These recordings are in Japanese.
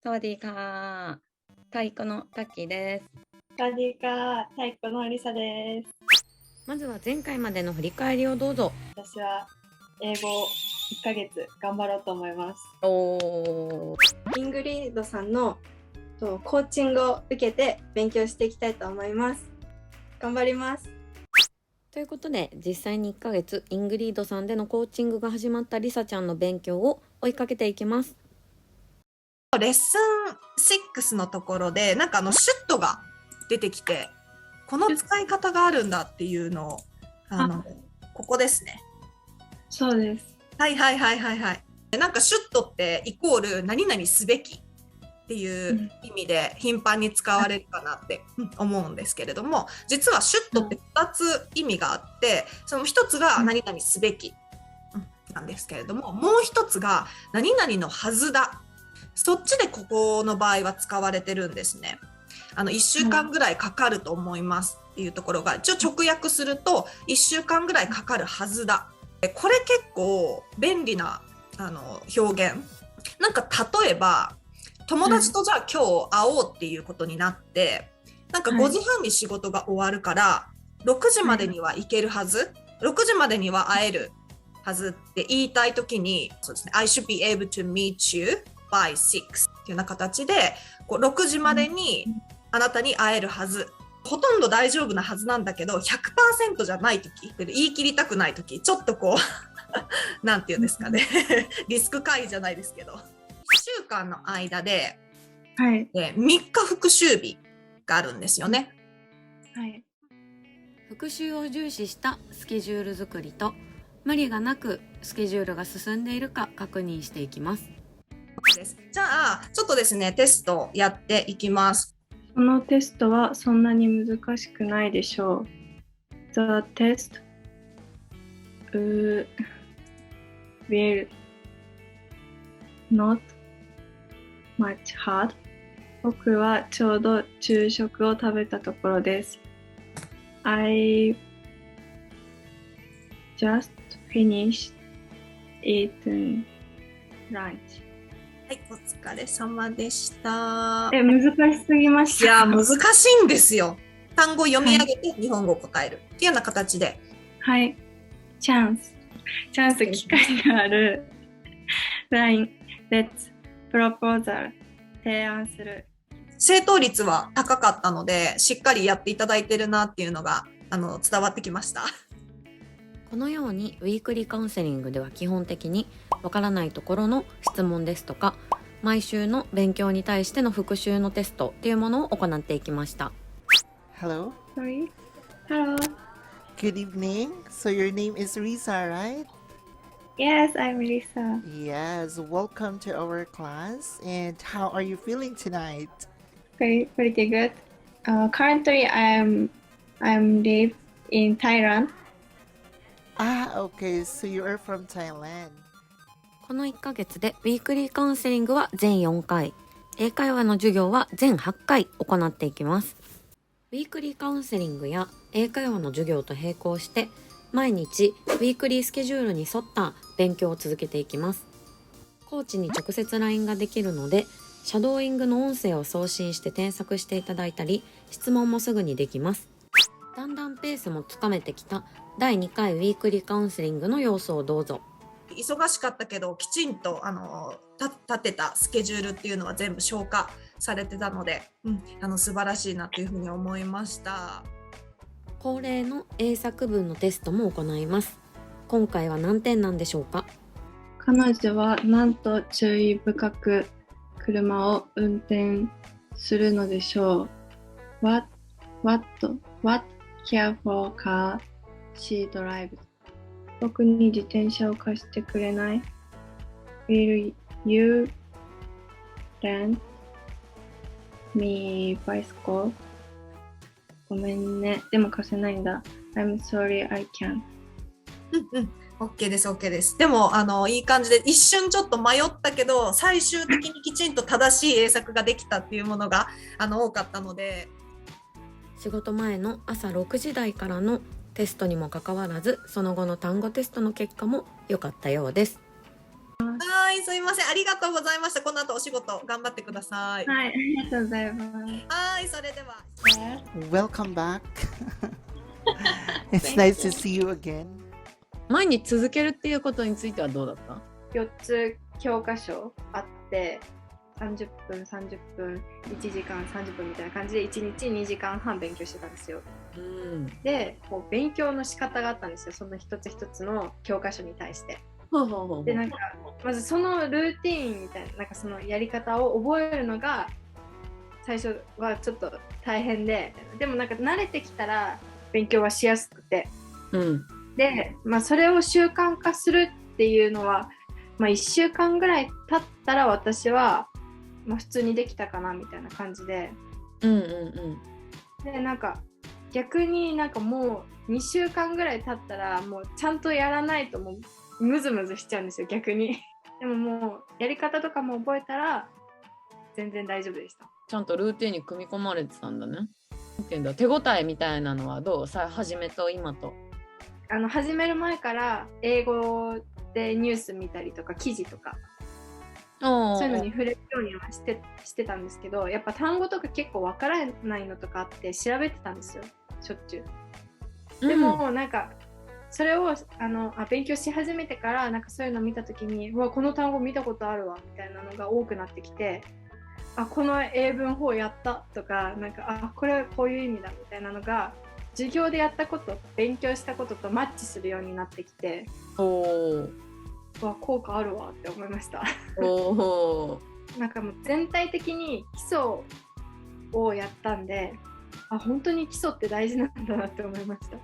サワディーカー、太鼓のタッキーです。サワディーカー、太鼓のリサです。まずは前回までの振り返りをどうぞ。私は英語1ヶ月頑張ろうと思います。イングリッドさんのコーチングを受けて勉強していきたいと思います。頑張ります。ということで、実際に1ヶ月イングリッドさんでのコーチングが始まったリサちゃんの勉強を追いかけていきます。レッスン6のところでシュットが出てきて、この使い方があるんだっていうのをここですね。そうです。はい。シュットってイコール何々すべきっていう意味で頻繁に使われるかなって思うんですけれども、実はシュットって2つ意味があって、その1つが何々すべきなんですけれども、もう1つが何々のはずだ。そっちでここの場合は使われてるんですね。1週間ぐらいかかると思いますっていうところが、一応直訳すると1週間ぐらいかかるはずだ。これ結構便利な表現。例えば友達とじゃあ今日会おうっていうことになって、5時半に仕事が終わるから6時までには行けるはず、6時までには会えるはずって言いたいときに、そうですね、I should be able to meet you by 6っていうような形で、6時までにあなたに会えるはず、ほとんど大丈夫なはずなんだけど 100% じゃないとき、言い切りたくないとき、ちょっとなんていうんですかねリスク回避じゃないですけど、1週間の間で、3日復習日があるんですよね。復習を重視したスケジュール作りと、無理がなくスケジュールが進んでいるか確認していきます。じゃあちょっとですね、テストやっていきます。このテストはそんなに難しくないでしょう。The test will not much hard. 僕はちょうど昼食を食べたところです。I just finished eating lunch. はい、お疲れ様でした。難しすぎました。いや、難しいんですよ。単語読み上げて日本語を答えるっていうような形で。はい。チャンス機会がある。LINE、Let's Proposal 提案する。正答率は高かったので、しっかりやっていただいてるなっていうのが伝わってきました。このようにウィークリーカウンセリングでは基本的にわからないところの質問ですとか、毎週の勉強に対しての復習のテストっていうものを行っていきました。Hello. Sorry. Hello. Good evening. So your name is Risa, right? Yes, I'm Lisa. Yes. Welcome to our class. And how are you feeling tonight? Pretty good. Currently, I'm live in Thailand. Okay. So you are from Thailand. この1ヶ月でウィークリーカウンセリングは全4回、英会話の授業は全8回行っていきます。ウィークリーカウンセリングや英会話の授業と並行して、毎日ウィークリースケジュールに沿った勉強を続けていきます。コーチに直接 LINE ができるので、シャドーイングの音声を送信して添削していただいたり、質問もすぐにできます。だんだんペースもつかめてきた第2回ウィークリーカウンセリングの様子をどうぞ。忙しかったけど、きちんと立てたスケジュールっていうのは全部消化されてたので、素晴らしいなというふうに思いました。恒例の英作文のテストも行います。今回は何点なんでしょうか？彼女はなんと注意深く車を運転するのでしょう。What careful car she drives. 僕に自転車を貸してくれない？ Will you lend me bicycle? ごめんね。でも貸せないんだ。I'm sorry, I can't. OK です OK です。でもいい感じで、一瞬ちょっと迷ったけど、最終的にきちんと正しい英作ができたっていうものが多かったので、仕事前の朝6時台からのテストにもかかわらず、その後の単語テストの結果も良かったようです。はい。はい、すいません。ありがとうございました。この後お仕事頑張ってください。はい、ありがとうございます。はい、それでは。Welcome back. It's nice to see you again. 毎日続けるっていうことについてはどうだった？ 4 つ教科書あって、30分、30分、1時間30分みたいな感じで1日2時間半勉強してたんですよ。で、こう勉強の仕方があったんですよ。その一つ一つの教科書に対して。で、なんかまずそのルーティーンみたいな、なんかそのやり方を覚えるのが最初はちょっと大変で、でもなんか慣れてきたら勉強はしやすくて、で、それを習慣化するっていうのは、1週間ぐらい経ったら私は、普通にできたかなみたいな感じで、で、なんか逆になんかもう2週間ぐらい経ったらもうちゃんとやらないともうムズムズしちゃうんですよ、逆に。でももうやり方とかも覚えたら全然大丈夫でした。ちゃんとルーティンに組み込まれてたんだね。手応えみたいなのはどう？初めと今と。始める前から英語でニュース見たりとか記事とかそういうのに触れるようにはしてたんですけど、やっぱ単語とか結構わからないのとかあって調べてたんですよ、しょっちゅう。でもなんかそれを勉強し始めてからなんかそういうの見た時に、うわこの単語見たことあるわみたいなのが多くなってきて、この英文法やったとか、なんかこれはこういう意味だみたいなのが授業でやったこと勉強したこととマッチするようになってきて、効果あるわって思いました。なんかもう全体的に基礎をやったんで、本当に基礎って大事なんだなって思いました。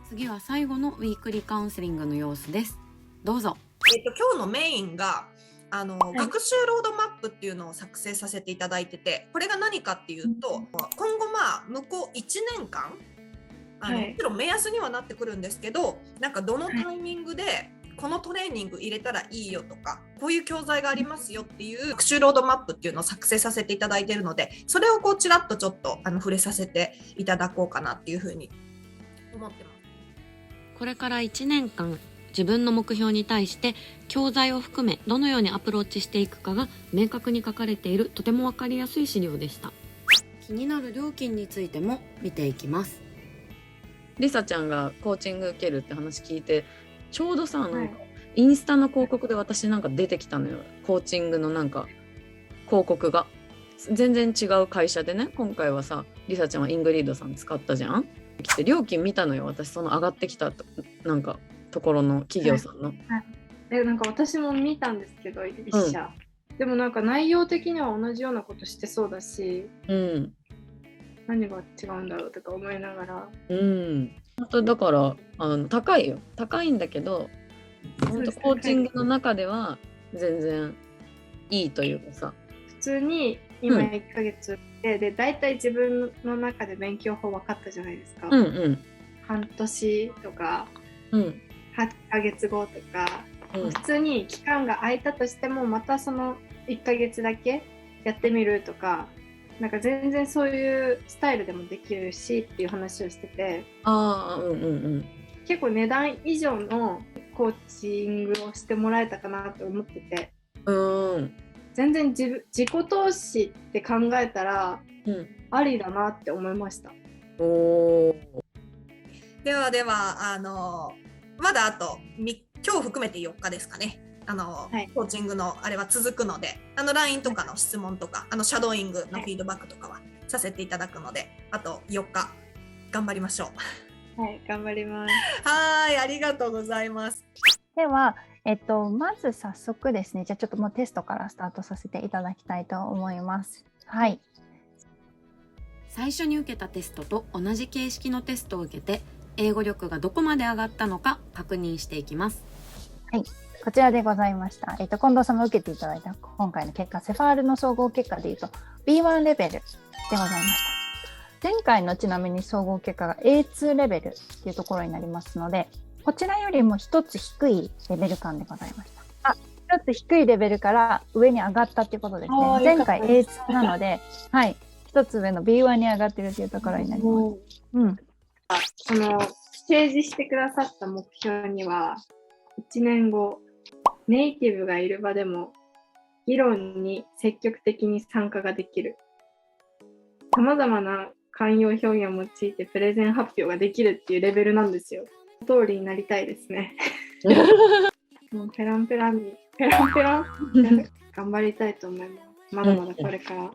次は最後のウィークリーカウンセリングの様子です。どうぞ。今日のメインが学習ロードマップっていうのを作成させていただいてて、これが何かっていうと、今後向こう1年間もちろん目安にはなってくるんですけど、なんかどのタイミングでこのトレーニング入れたらいいよとか、こういう教材がありますよっていう学習ロードマップっていうのを作成させていただいているので、それをこうちらっとちょっと触れさせていただこうかなっていうふうに思ってます。これから1年間自分の目標に対して教材を含めどのようにアプローチしていくかが明確に書かれている、とても分かりやすい資料でした。気になる料金についても見ていきます。りさちゃんがコーチング受けるって話聞いて、ちょうどさ、なんかインスタの広告で私なんか出てきたのよ、コーチングのなんか広告が。全然違う会社でね、今回はさりさちゃんはイングリードさん使ったじゃん。来て料金見たのよ、私。その上がってきたなんかところの企業さんの、なんか私も見たんですけど、一社、でもなんか内容的には同じようなことしてそうだし、何が違うんだろうとか思いながら、本当だから高いよ、高いんだけど、本当コーチングの中では全然いいというかさ、普通に今1ヶ月でだいたい自分の中で勉強法分かったじゃないですか。半年とか、8ヶ月後とか、普通に期間が空いたとしてもまたその1ヶ月だけやってみるとか、なんか全然そういうスタイルでもできるしっていう話をしてて、結構値段以上のコーチングをしてもらえたかなと思ってて、全然自己投資って考えたら、ありだなって思いました。ではではまだあと今日含めて4日ですかね。コーチングのあれは続くので、LINE とかの質問とか、シャドーイングのフィードバックとかはさせていただくので、あと4日頑張りましょう。はい、頑張ります。はい、ありがとうございます。では、まず早速ですね、じゃあちょっともうテストからスタートさせていただきたいと思います。はい。最初に受けたテストと同じ形式のテストを受けて、英語力がどこまで上がったのか確認していきます。はい。こちらでございました。近藤さんが受けていただいた今回の結果、セファールの総合結果でいうと B1 レベルでございました。前回のちなみに総合結果が A2 レベルっていうところになりますので、こちらよりも一つ低いレベル感でございました。一つ低いレベルから上に上がったっていうことですね。前回 A2 なので、はい、一つ上の B1 に上がってるっていうところになります。提示してくださった目標には1年後ネイティブがいる場でも議論に積極的に参加ができる。さまざまな慣用表現を用いてプレゼン発表ができるっていうレベルなんですよ。通りになりたいですね。もうペランペランに、ペランペラン頑張りたいと思います。まだまだこれから。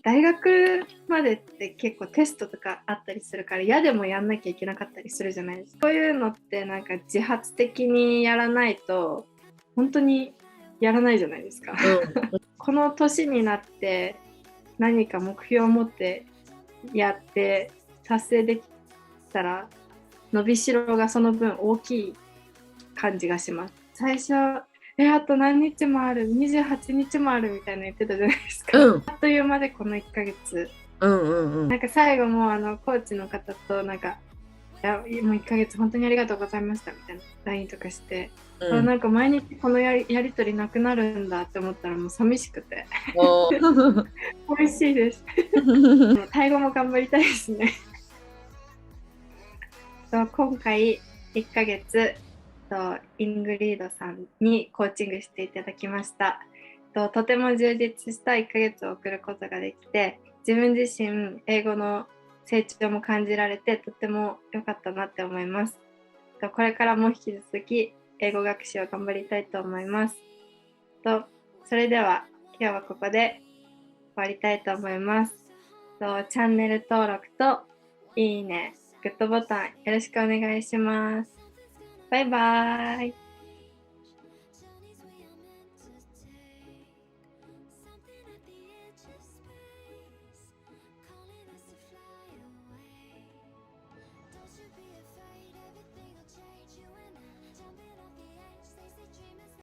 大学までって結構テストとかあったりするから嫌でもやんなきゃいけなかったりするじゃないですか。こういうのってなんか自発的にやらないと本当にやらないじゃないですか。この年になって何か目標を持ってやって達成できたら伸びしろがその分大きい感じがします。最初あと何日もある、28日もあるみたいな言ってたじゃないですか。あっという間でこの1ヶ月。なんか最後もコーチの方となんか、いやもう1ヶ月本当にありがとうございましたみたいな LINE とかして、なんか毎日このやり取りなくなるんだって思ったらもう寂しくて。美味しいです。タイ語も頑張りたいですね。今回1ヶ月、イングリードさんにコーチングしていただきました。とても充実した1ヶ月を送ることができて、自分自身英語の成長も感じられてとても良かったなって思います。これからも引き続き英語学習を頑張りたいと思います。それでは今日はここで終わりたいと思います。チャンネル登録といいね、グッドボタンよろしくお願いします。バイバーイ。